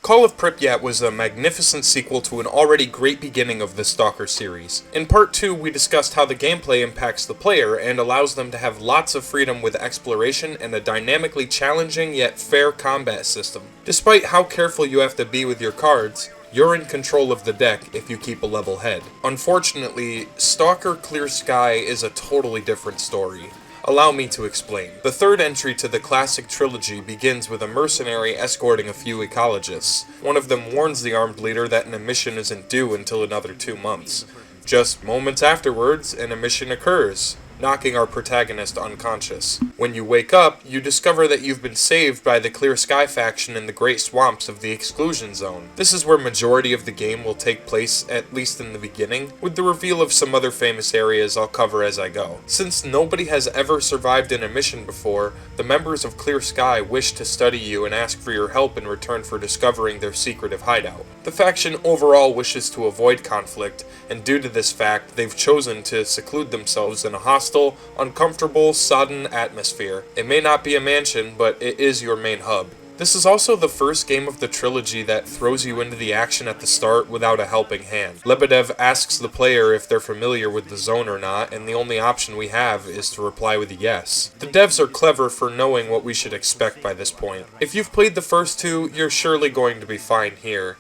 Call of Pripyat was a magnificent sequel to an already great beginning of the Stalker series. In Part 2, we discussed how the gameplay impacts the player and allows them to have lots of freedom with exploration and a dynamically challenging yet fair combat system. Despite how careful you have to be with your cards, you're in control of the deck if you keep a level head. Unfortunately, Stalker Clear Sky is a totally different story. Allow me to explain. The third entry to the classic trilogy begins with a mercenary escorting a few ecologists. One of them warns the armed leader that an emission isn't due until another 2 months. Just moments afterwards, an emission occurs, knocking our protagonist unconscious. When you wake up, you discover that you've been saved by the Clear Sky faction in the Great Swamps of the Exclusion Zone. This is where majority of the game will take place, at least in the beginning, with the reveal of some other famous areas I'll cover as I go. Since nobody has ever survived an emission before, the members of Clear Sky wish to study you and ask for your help in return for discovering their secretive hideout. The faction overall wishes to avoid conflict, and due to this fact, they've chosen to seclude themselves in a hostile, uncomfortable, sodden atmosphere. It may not be a mansion, but it is your main hub. This is also the first game of the trilogy that throws you into the action at the start without a helping hand. Lebedev asks the player if they're familiar with the zone or not, and the only option we have is to reply with a yes. The devs are clever for knowing what we should expect by this point. If you've played the first two, you're surely going to be fine here.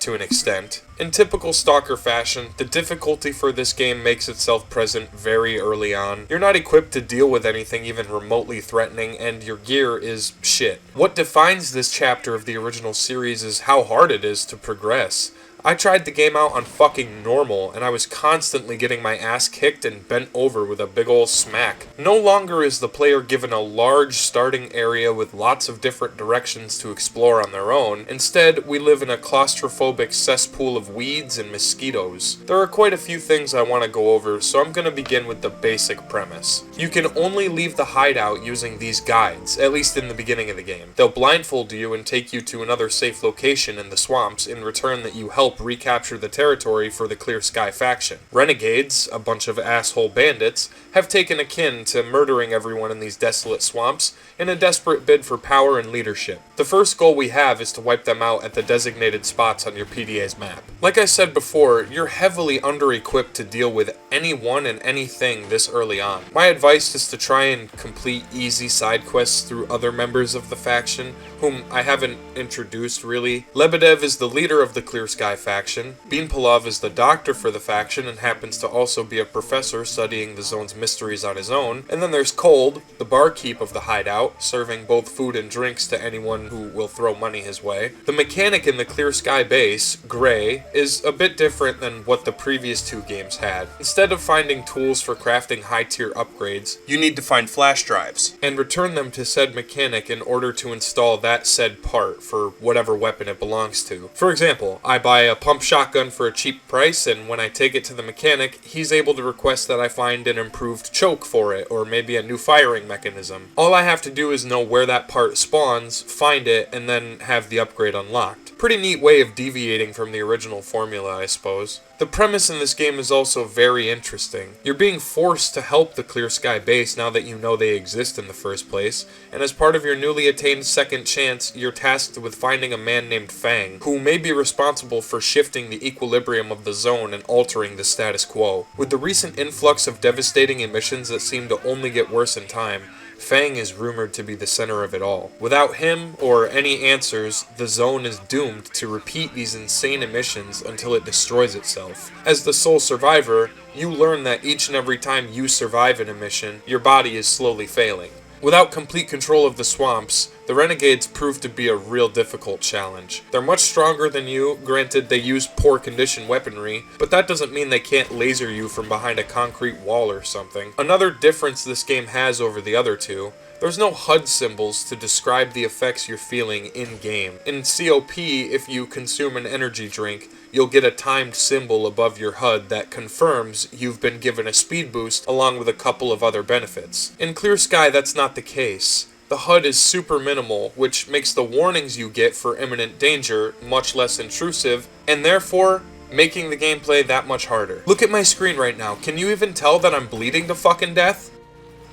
To an extent. In typical Stalker fashion, the difficulty for this game makes itself present very early on. You're not equipped to deal with anything even remotely threatening, and your gear is shit. What defines this chapter of the original series is how hard it is to progress. I tried the game out on fucking normal, and I was constantly getting my ass kicked and bent over with a big ol' smack. No longer is the player given a large starting area with lots of different directions to explore on their own. Instead, we live in a claustrophobic cesspool of weeds and mosquitoes. There are quite a few things I want to go over, so I'm going to begin with the basic premise. You can only leave the hideout using these guides, at least in the beginning of the game. They'll blindfold you and take you to another safe location in the swamps in return that you help recapture the territory for the Clear Sky faction. Renegades, a bunch of asshole bandits, have taken a kin to murdering everyone in these desolate swamps in a desperate bid for power and leadership. The first goal we have is to wipe them out at the designated spots on your PDA's map. Like I said before, you're heavily under-equipped to deal with anyone and anything this early on. My advice is to try and complete easy side quests through other members of the faction, whom I haven't introduced really. Lebedev is the leader of the Clear Sky faction. Beanpalov is the doctor for the faction and happens to also be a professor studying the zone's mysteries on his own. And then there's Cold, the barkeep of the hideout, serving both food and drinks to anyone who will throw money his way. The mechanic in the Clear Sky base, Gray, is a bit different than what the previous two games had. Instead of finding tools for crafting high-tier upgrades, you need to find flash drives and return them to said mechanic in order to install that said part for whatever weapon it belongs to. For example, I buy a pump shotgun for a cheap price, and when I take it to the mechanic, he's able to request that I find an improved choke for it, or maybe a new firing mechanism. All I have to do is know where that part spawns, find it, and then have the upgrade unlocked. Pretty neat way of deviating from the original formula, I suppose. The premise in this game is also very interesting. You're being forced to help the Clear Sky base now that you know they exist in the first place, and as part of your newly attained second chance, you're tasked with finding a man named Fang, who may be responsible for shifting the equilibrium of the zone and altering the status quo. With the recent influx of devastating emissions that seem to only get worse in time, Fang is rumored to be the center of it all. Without him, or any answers, the zone is doomed to repeat these insane emissions until it destroys itself. As the sole survivor, you learn that each and every time you survive an emission, your body is slowly failing. Without complete control of the swamps, the Renegades prove to be a real difficult challenge. They're much stronger than you, granted they use poor condition weaponry, but that doesn't mean they can't laser you from behind a concrete wall or something. Another difference this game has over the other two, there's no HUD symbols to describe the effects you're feeling in-game. In COP, if you consume an energy drink, you'll get a timed symbol above your HUD that confirms you've been given a speed boost along with a couple of other benefits. In Clear Sky, that's not the case. The HUD is super minimal, which makes the warnings you get for imminent danger much less intrusive, and therefore, making the gameplay that much harder. Look at my screen right now. Can you even tell that I'm bleeding to fucking death?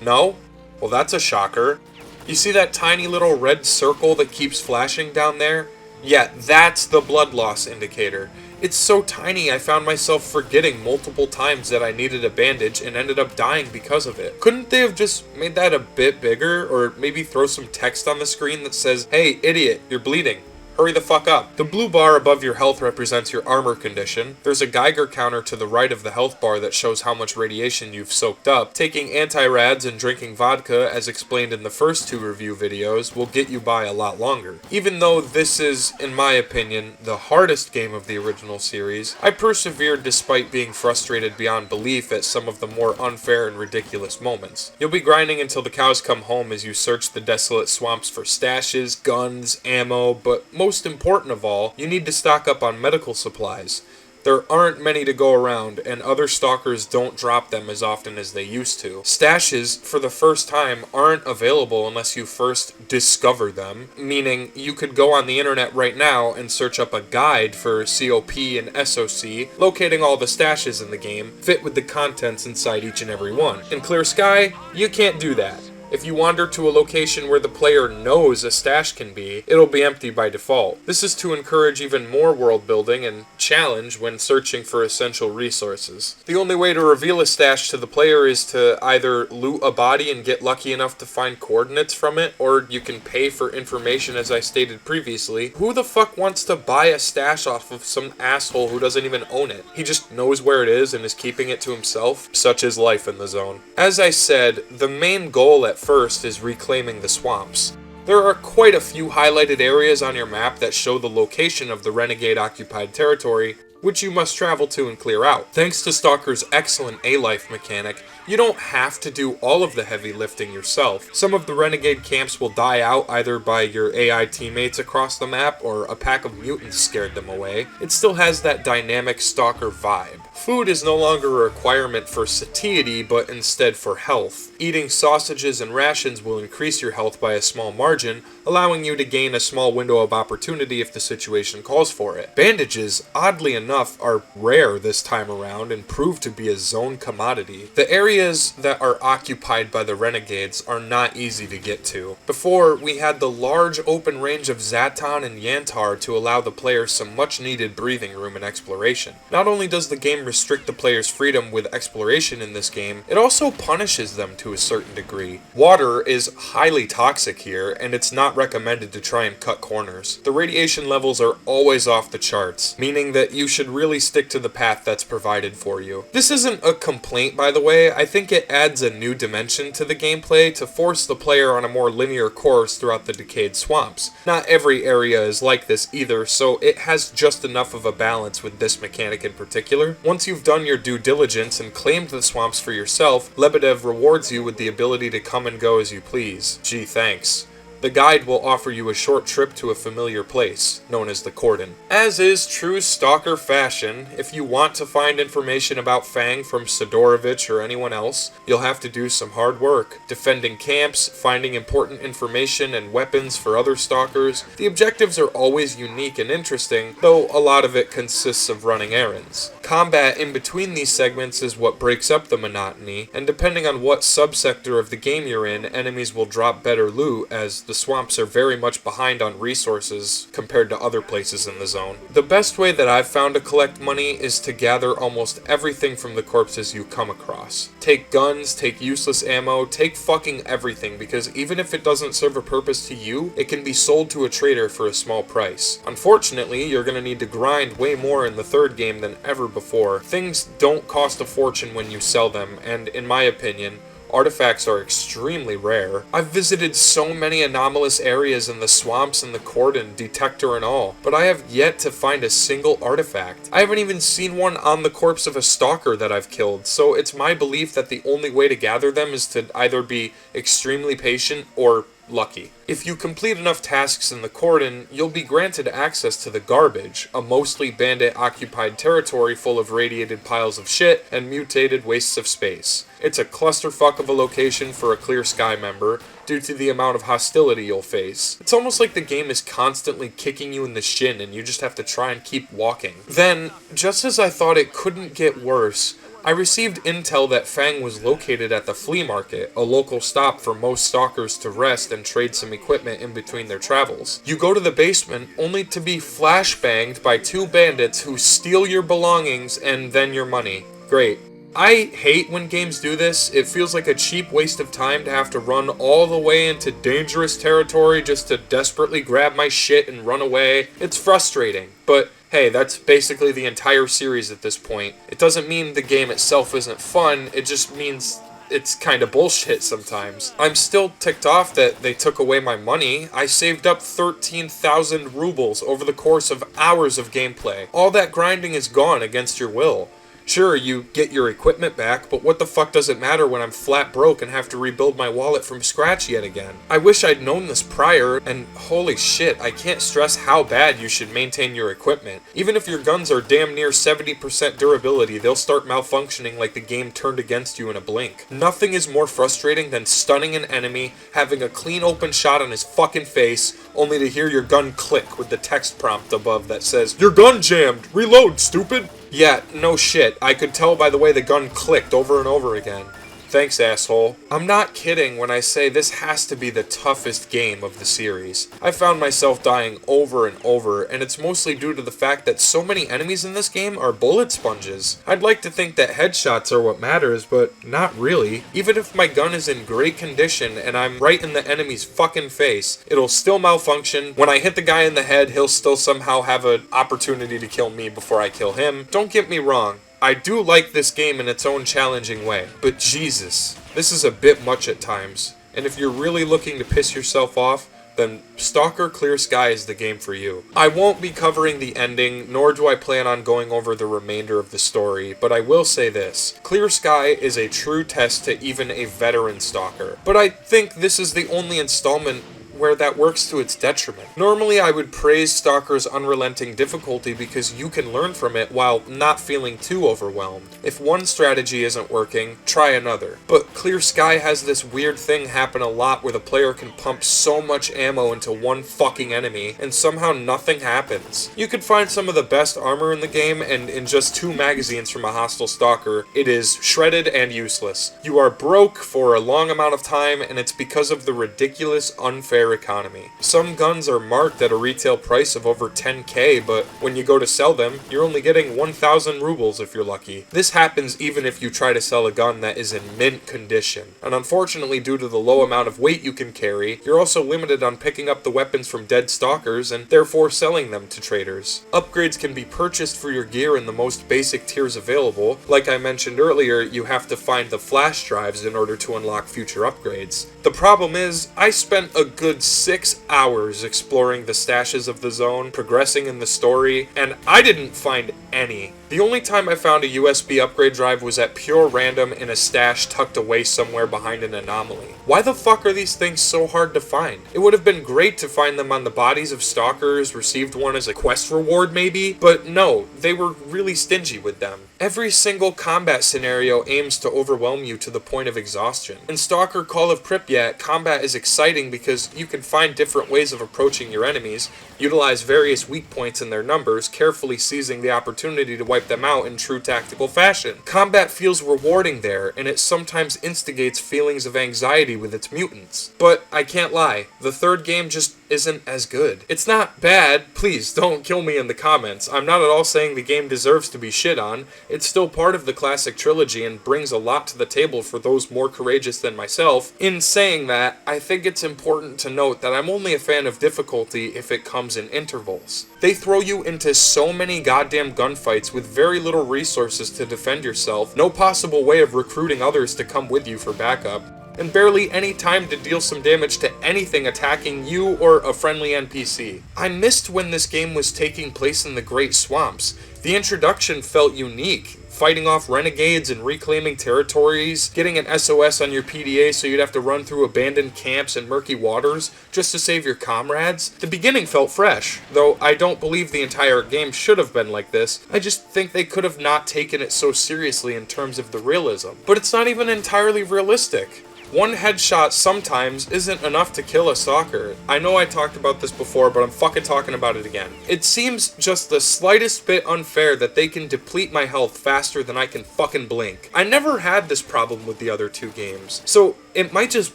No? Well, that's a shocker. You see that tiny little red circle that keeps flashing down there? Yeah, that's the blood loss indicator. It's so tiny I found myself forgetting multiple times that I needed a bandage and ended up dying because of it. Couldn't they have just made that a bit bigger, or maybe throw some text on the screen that says, "Hey, idiot, you're bleeding. Hurry the fuck up." The blue bar above your health represents your armor condition. There's a Geiger counter to the right of the health bar that shows how much radiation you've soaked up. Taking anti-rads and drinking vodka, as explained in the first 2 review videos, will get you by a lot longer. Even though this is, in my opinion, the hardest game of the original series, I persevered despite being frustrated beyond belief at some of the more unfair and ridiculous moments. You'll be grinding until the cows come home as you search the desolate swamps for stashes, guns, ammo, but most important of all, you need to stock up on medical supplies. There aren't many to go around, and other stalkers don't drop them as often as they used to. Stashes, for the first time, aren't available unless you first discover them, meaning you could go on the internet right now and search up a guide for COP and SOC, locating all the stashes in the game, fit with the contents inside each and every one. In Clear Sky, you can't do that. If you wander to a location where the player knows a stash can be, it'll be empty by default. This is to encourage even more world building and challenge when searching for essential resources. The only way to reveal a stash to the player is to either loot a body and get lucky enough to find coordinates from it, or you can pay for information as I stated previously. Who the fuck wants to buy a stash off of some asshole who doesn't even own it? He just knows where it is and is keeping it to himself. Such is life in the zone. As I said, the main goal at first is reclaiming the swamps. There are quite a few highlighted areas on your map that show the location of the renegade-occupied territory, which you must travel to and clear out. Thanks to Stalker's excellent A-life mechanic, you don't have to do all of the heavy lifting yourself. Some of the renegade camps will die out either by your AI teammates across the map or a pack of mutants scared them away. It still has that dynamic Stalker vibe. Food is no longer a requirement for satiety, but instead for health. Eating sausages and rations will increase your health by a small margin, allowing you to gain a small window of opportunity if the situation calls for it. Bandages, oddly enough, are rare this time around and prove to be a zone commodity. The areas that are occupied by the renegades are not easy to get to. Before, we had the large open range of Zaton and Yantar to allow the player some much needed breathing room and exploration. Not only does the game restrict the player's freedom with exploration in this game, it also punishes them to a certain degree. Water is highly toxic here, and it's not recommended to try and cut corners. The radiation levels are always off the charts, meaning that you should really stick to the path that's provided for you. This isn't a complaint, by the way. I think it adds a new dimension to the gameplay to force the player on a more linear course throughout the decayed swamps. Not every area is like this either, so it has just enough of a balance with this mechanic in particular. Once you've done your due diligence and claimed the swamps for yourself, Lebedev rewards you with the ability to come and go as you please. Gee, thanks. The guide will offer you a short trip to a familiar place, known as the Cordon. As is true Stalker fashion, if you want to find information about Fang from Sidorovich or anyone else, you'll have to do some hard work. Defending camps, finding important information and weapons for other Stalkers. The objectives are always unique and interesting, though a lot of it consists of running errands. Combat in between these segments is what breaks up the monotony, and depending on what subsector of the game you're in, enemies will drop better loot, as the swamps are very much behind on resources compared to other places in the zone. The best way that I've found to collect money is to gather almost everything from the corpses you come across. Take guns, take useless ammo, take fucking everything, because even if it doesn't serve a purpose to you, it can be sold to a trader for a small price. Unfortunately, you're gonna need to grind way more in the third game than ever before. Things don't cost a fortune when you sell them, and in my opinion, artifacts are extremely rare. I've visited so many anomalous areas in the swamps and the Cordon, detector and all, but I have yet to find a single artifact. I haven't even seen one on the corpse of a stalker that I've killed, so it's my belief that the only way to gather them is to either be extremely patient or lucky. If you complete enough tasks in the Cordon, you'll be granted access to the Garbage, a mostly bandit-occupied territory full of radiated piles of shit and mutated wastes of space. It's a clusterfuck of a location for a Clear Sky member, due to the amount of hostility you'll face. It's almost like the game is constantly kicking you in the shin and you just have to try and keep walking. Then, just as I thought it couldn't get worse, I received intel that Fang was located at the flea market, a local stop for most stalkers to rest and trade some equipment in between their travels. You go to the basement only to be flashbanged by two bandits who steal your belongings and then your money. Great. I hate when games do this. It feels like a cheap waste of time to have to run all the way into dangerous territory just to desperately grab my shit and run away. It's frustrating, but hey, that's basically the entire series at this point. It doesn't mean the game itself isn't fun, it just means it's kind of bullshit sometimes. I'm still ticked off that they took away my money. I saved up 13,000 rubles over the course of hours of gameplay. All that grinding is gone against your will. Sure, you get your equipment back, but what the fuck does it matter when I'm flat broke and have to rebuild my wallet from scratch yet again? I wish I'd known this prior, and holy shit, I can't stress how bad you should maintain your equipment. Even if your guns are damn near 70% durability, they'll start malfunctioning like the game turned against you in a blink. Nothing is more frustrating than stunning an enemy, having a clean open shot on his fucking face, only to hear your gun click with the text prompt above that says, "Your gun jammed! Reload, stupid!" Yeah, no shit. I could tell by the way the gun clicked over and over again. Thanks, asshole. I'm not kidding when I say this has to be the toughest game of the series. I found myself dying over and over, and it's mostly due to the fact that so many enemies in this game are bullet sponges. I'd like to think that headshots are what matters, but not really. Even if my gun is in great condition and I'm right in the enemy's fucking face, it'll still malfunction. When I hit the guy in the head, he'll still somehow have an opportunity to kill me before I kill him. Don't get me wrong. I do like this game in its own challenging way, but Jesus, this is a bit much at times. And if you're really looking to piss yourself off, then Stalker Clear Sky is the game for you. I won't be covering the ending, nor do I plan on going over the remainder of the story, but I will say this. Clear Sky is a true test to even a veteran Stalker, but I think this is the only installment where that works to its detriment. Normally I would praise Stalker's unrelenting difficulty because you can learn from it while not feeling too overwhelmed. If one strategy isn't working, try another. But Clear Sky has this weird thing happen a lot where the player can pump so much ammo into one fucking enemy and somehow nothing happens. You could find some of the best armor in the game and in just 2 magazines from a hostile Stalker, it is shredded and useless. You are broke for a long amount of time and it's because of the ridiculous, unfair economy. Some guns are marked at a retail price of over 10k, but when you go to sell them, you're only getting 1,000 rubles if you're lucky. This happens even if you try to sell a gun that is in mint condition. And unfortunately, due to the low amount of weight you can carry, you're also limited on picking up the weapons from dead stalkers and therefore selling them to traders. Upgrades can be purchased for your gear in the most basic tiers available. Like I mentioned earlier, you have to find the flash drives in order to unlock future upgrades. The problem is, I spent a good 6 hours exploring the stashes of the zone, progressing in the story, and I didn't find any. The only time I found a USB upgrade drive was at pure random in a stash tucked away somewhere behind an anomaly. Why the fuck are these things so hard to find? It would have been great to find them on the bodies of stalkers, received one as a quest reward maybe, but no, they were really stingy with them. Every single combat scenario aims to overwhelm you to the point of exhaustion. In Stalker Call of Pripyat, combat is exciting because you can find different ways of approaching your enemies, utilize various weak points in their numbers, carefully seizing the opportunity to wipe them out in true tactical fashion. Combat feels rewarding there, and it sometimes instigates feelings of anxiety with its mutants. But I can't lie, the third game just isn't as good. It's not bad, please don't kill me in the comments. I'm not at all saying the game deserves to be shit on. It's still part of the classic trilogy and brings a lot to the table for those more courageous than myself. In saying that, I think it's important to note that I'm only a fan of difficulty if it comes in intervals. They throw you into so many goddamn gunfights with very little resources to defend yourself, no possible way of recruiting others to come with you for backup, and barely any time to deal some damage to anything attacking you or a friendly NPC. I missed when this game was taking place in the Great Swamps. The introduction felt unique, fighting off renegades and reclaiming territories, getting an SOS on your PDA so you'd have to run through abandoned camps and murky waters just to save your comrades. The beginning felt fresh, though I don't believe the entire game should have been like this. I just think they could have not taken it so seriously in terms of the realism. But it's not even entirely realistic. One headshot sometimes isn't enough to kill a stalker. I know I talked about this before, but I'm fucking talking about it again. It seems just the slightest bit unfair that they can deplete my health faster than I can fucking blink. I never had this problem with the other two games, so it might just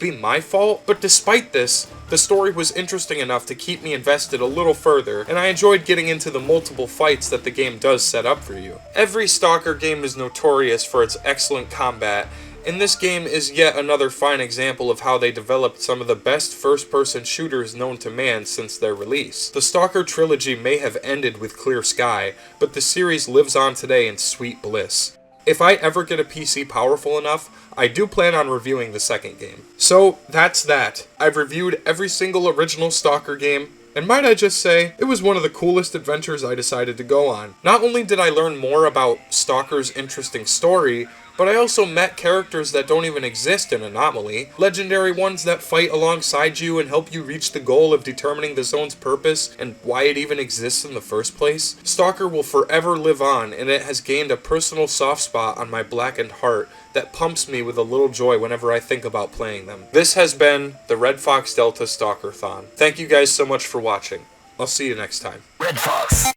be my fault, but despite this, the story was interesting enough to keep me invested a little further, and I enjoyed getting into the multiple fights that the game does set up for you. Every Stalker game is notorious for its excellent combat, and this game is yet another fine example of how they developed some of the best first-person shooters known to man since their release. The Stalker trilogy may have ended with Clear Sky, but the series lives on today in sweet bliss. If I ever get a PC powerful enough, I do plan on reviewing the second game. So, that's that. I've reviewed every single original Stalker game, and might I just say, it was one of the coolest adventures I decided to go on. Not only did I learn more about Stalker's interesting story, but I also met characters that don't even exist in Anomaly, legendary ones that fight alongside you and help you reach the goal of determining the zone's purpose and why it even exists in the first place. Stalker will forever live on, and it has gained a personal soft spot on my blackened heart that pumps me with a little joy whenever I think about playing them. This has been the Red Fox Delta Stalker-thon. Thank you guys so much for watching. I'll see you next time. Red Fox.